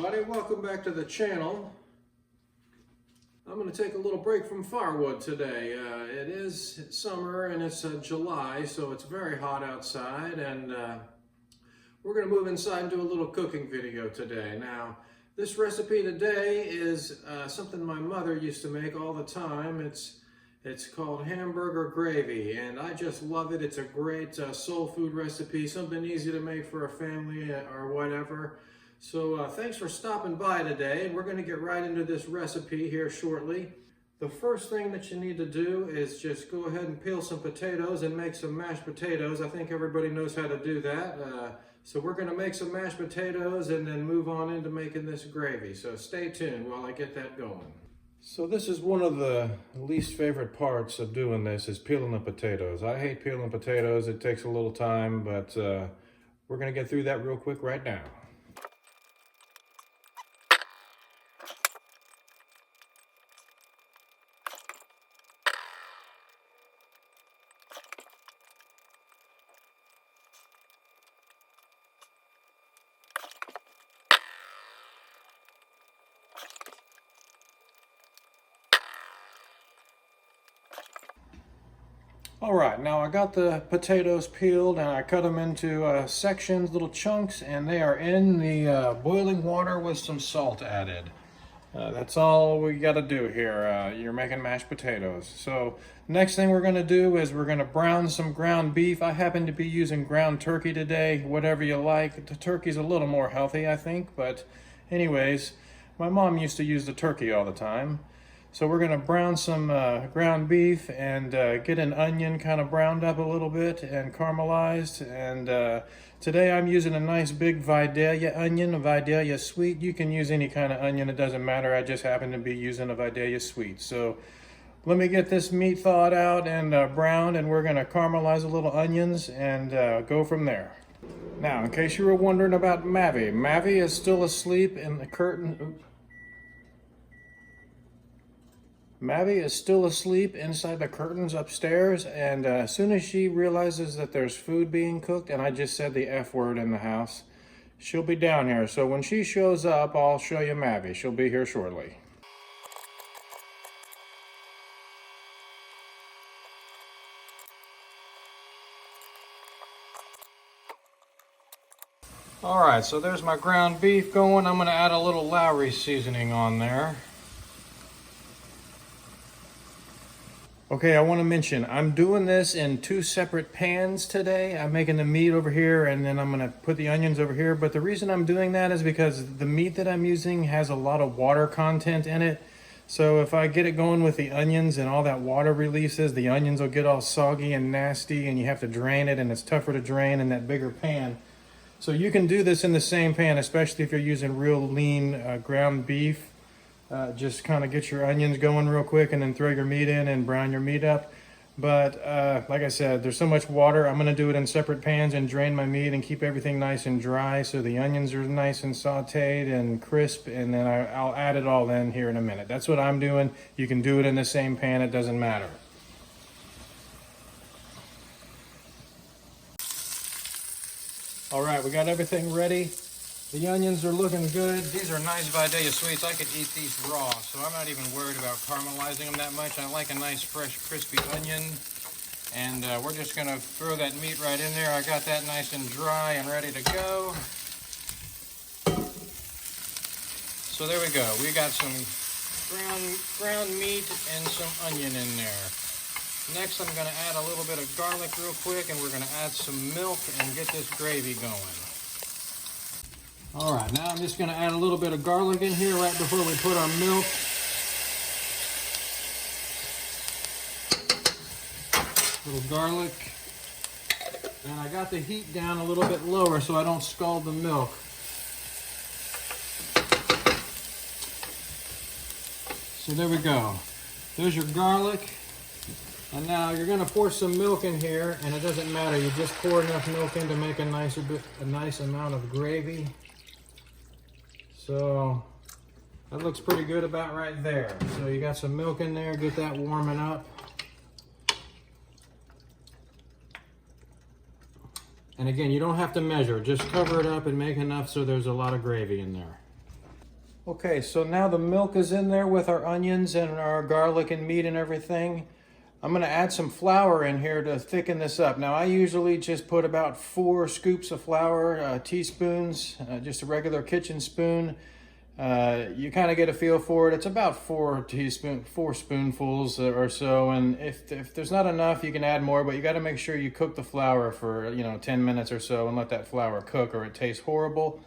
everybody, welcome back to the channel. I'm going to take a little break from firewood today. It is summer and it's July, so it's very hot outside, and we're going to move inside and do a little cooking video today. Now, this recipe today is something my mother used to make all the time. It's called Hamburger Gravy, and I just love it. It's a great soul food recipe, something easy to make for a family or whatever. So thanks for stopping by today. We're going to get right into this recipe here shortly. The first thing that you need to do is just go ahead and peel some potatoes and make some mashed potatoes. I think everybody knows how to do that. So we're going to make some mashed potatoes and then move on into making this gravy. So stay tuned while I get that going. So this is one of the least favorite parts of doing this, is peeling the potatoes. I hate peeling potatoes. It takes a little time, but we're going to get through that real quick right now. All right, now I got the potatoes peeled and I cut them into sections, little chunks, and they are in the boiling water with some salt added. That's all we got to do here. You're making mashed potatoes. So next thing we're going to do is we're going to brown some ground beef. I happen to be using ground turkey today, whatever you like. The turkey's a little more healthy, I think, but anyways, my mom used to use the turkey all the time. So we're going to brown some ground beef and get an onion kind of browned up a little bit and caramelized. And today I'm using a nice big Vidalia onion, a Vidalia sweet. You can use any kind of onion, it doesn't matter. I just happen to be using a Vidalia sweet. So let me get this meat thawed out and browned, and we're going to caramelize the little onions and go from there. Now, in case you were wondering about Mavi, Mavi is still asleep in the curtain. Oops. Mavi is still asleep inside the curtains upstairs, and as soon as she realizes that there's food being cooked, and I just said the F word in the house, she'll be down here. So when she shows up, I'll show you Mavi. She'll be here shortly. All right, so there's my ground beef going. I'm gonna add a little Lowry seasoning on there. Okay, I want to mention, I'm doing this in two separate pans today. I'm making the meat over here, and then I'm going to put the onions over here. But the reason I'm doing that is because the meat that I'm using has a lot of water content in it. So if I get it going with the onions and all that water releases, the onions will get all soggy and nasty, and you have to drain it, and it's tougher to drain in that bigger pan. So you can do this in the same pan, especially if you're using real lean ground beef. Just kind of get your onions going real quick and then throw your meat in and brown your meat up. But like I said, there's so much water, I'm going to do it in separate pans and drain my meat and keep everything nice and dry so the onions are nice and sauteed and crisp, and then I'll add it all in here in a minute. That's what I'm doing. You can do it in the same pan, it doesn't matter. All right, we got everything ready. The onions are looking good. These are nice Vidalia sweets. I could eat these raw, so I'm not even worried about caramelizing them that much. I like a nice, fresh, crispy onion. And we're just gonna throw that meat right in there. I got that nice and dry and ready to go. So there we go. We got some ground meat and some onion in there. Next, I'm gonna add a little bit of garlic real quick, and we're gonna add some milk and get this gravy going. All right, now I'm just going to add a little bit of garlic in here right before we put our milk. Little garlic. And I got the heat down a little bit lower so I don't scald the milk. So there we go. There's your garlic. And now you're going to pour some milk in here, and it doesn't matter. You just pour enough milk in to make a nice amount of gravy. So that looks pretty good about right there. So you got some milk in there, get that warming up. And again, you don't have to measure, just cover it up and make enough so there's a lot of gravy in there. Okay, so now the milk is in there with our onions and our garlic and meat and everything. I'm going to add some flour in here to thicken this up. Now I usually just put about 4 scoops of flour, teaspoons, just a regular kitchen spoon. You kind of get a feel for it. It's about 4 spoonfuls or so, and if there's not enough, you can add more, but you got to make sure you cook the flour for 10 minutes or so and let that flour cook or it tastes horrible.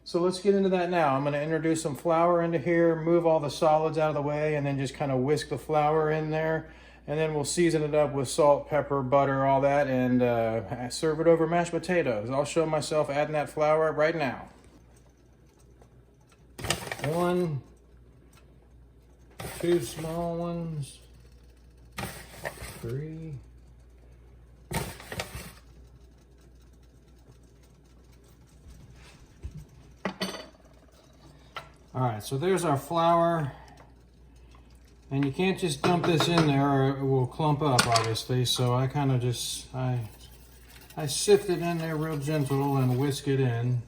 So let's get into that now. I'm going to introduce some flour into here, move all the solids out of the way, and then just kind of whisk the flour in there. And then we'll season it up with salt, pepper, butter, all that, and serve it over mashed potatoes. I'll show myself adding that flour right now. 1, 2 small ones, 3. All right, so there's our flour. And you can't just dump this in there or it will clump up, obviously. So I kind of just, I sift it in there real gentle and whisk it in.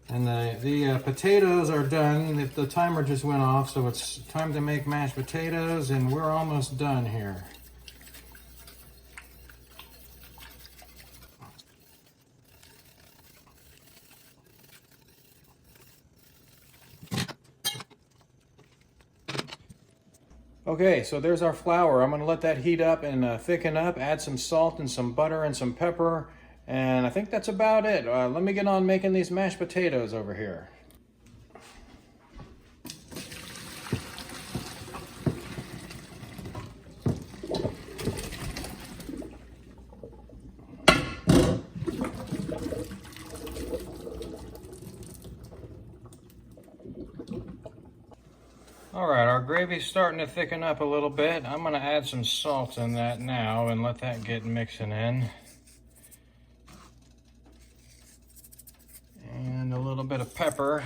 And the potatoes are done. The timer just went off, so it's time to make mashed potatoes, and we're almost done here. Okay, so there's our flour. I'm going to let that heat up and thicken up, add some salt and some butter and some pepper, and I think that's about it. Let me get on making these mashed potatoes over here. All right, our gravy's starting to thicken up a little bit. I'm gonna add some salt in that now and let that get mixing in. And a little bit of pepper.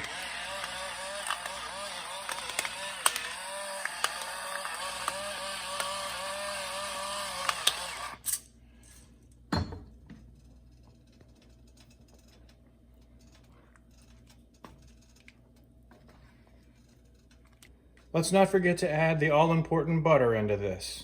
Let's not forget to add the all-important butter into this.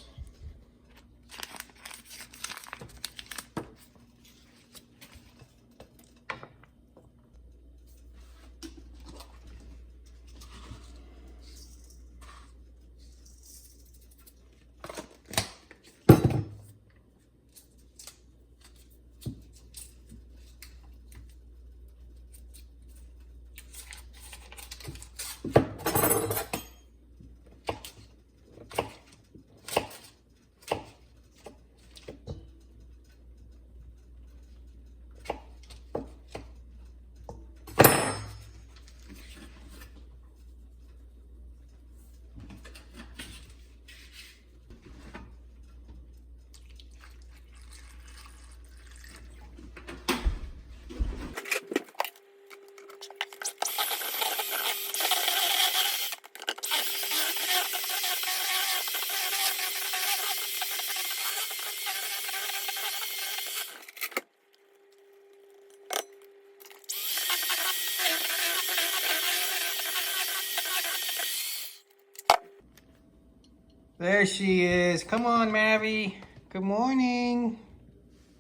There she is. Come on, Mavi. Good morning.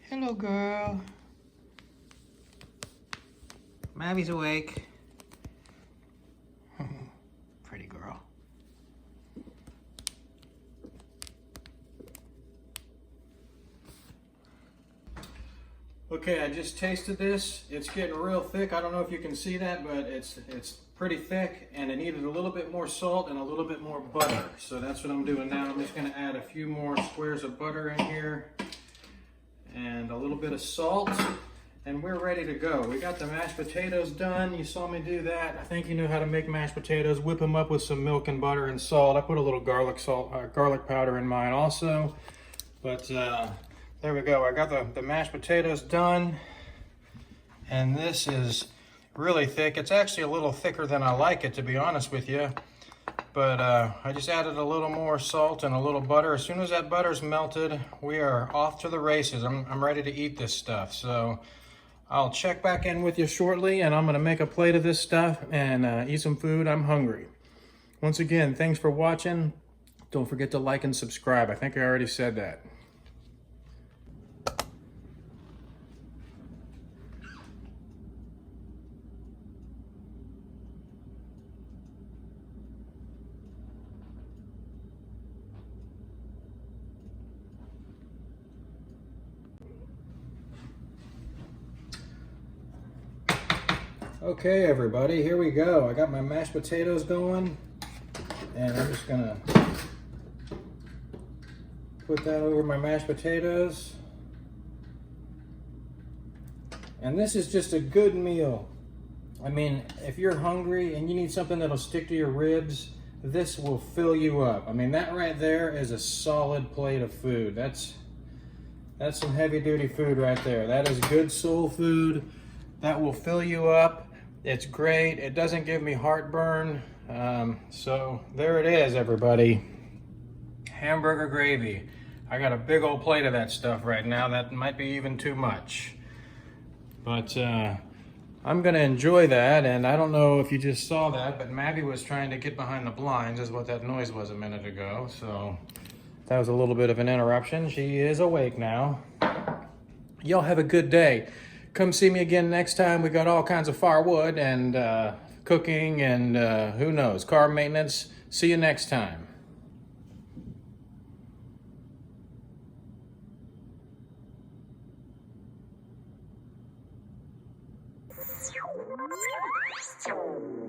Hello, girl. Mavi's awake. Pretty girl. Okay, I just tasted this. It's getting real thick. I don't know if you can see that, but it's pretty thick, and it needed a little bit more salt and a little bit more butter. So that's what I'm doing now. I'm just gonna add a few more squares of butter in here and a little bit of salt, and we're ready to go. We got the mashed potatoes done. You saw me do that. I think you know how to make mashed potatoes. Whip them up with some milk and butter and salt. I put a little garlic powder in mine also. But there we go. I got the mashed potatoes done, and this is really thick. It's actually a little thicker than I like it, to be honest with you. But I just added a little more salt and a little butter. As soon as that butter's melted, we are off to the races. I'm ready to eat this stuff. So I'll check back in with you shortly, and I'm gonna make a plate of this stuff and eat some food. I'm hungry. Once again, thanks for watching. Don't forget to like and subscribe. I think I already said that. Okay, everybody, here we go. I got my mashed potatoes going, and I'm just gonna put that over my mashed potatoes. And this is just a good meal. I mean, if you're hungry and you need something that'll stick to your ribs, this will fill you up. I mean, that right there is a solid plate of food. That's some heavy duty food right there. That is good soul food. That will fill you up. It's great. It doesn't give me heartburn. So there it is, everybody. Hamburger gravy. I got a big old plate of that stuff right now. That might be even too much. But I'm gonna enjoy that, and I don't know if you just saw that, but Maddie was trying to get behind the blinds is what that noise was a minute ago. So that was a little bit of an interruption. She is awake now. Y'all have a good day. Come see me again next time. We got all kinds of firewood and cooking and who knows, car maintenance. See you next time. So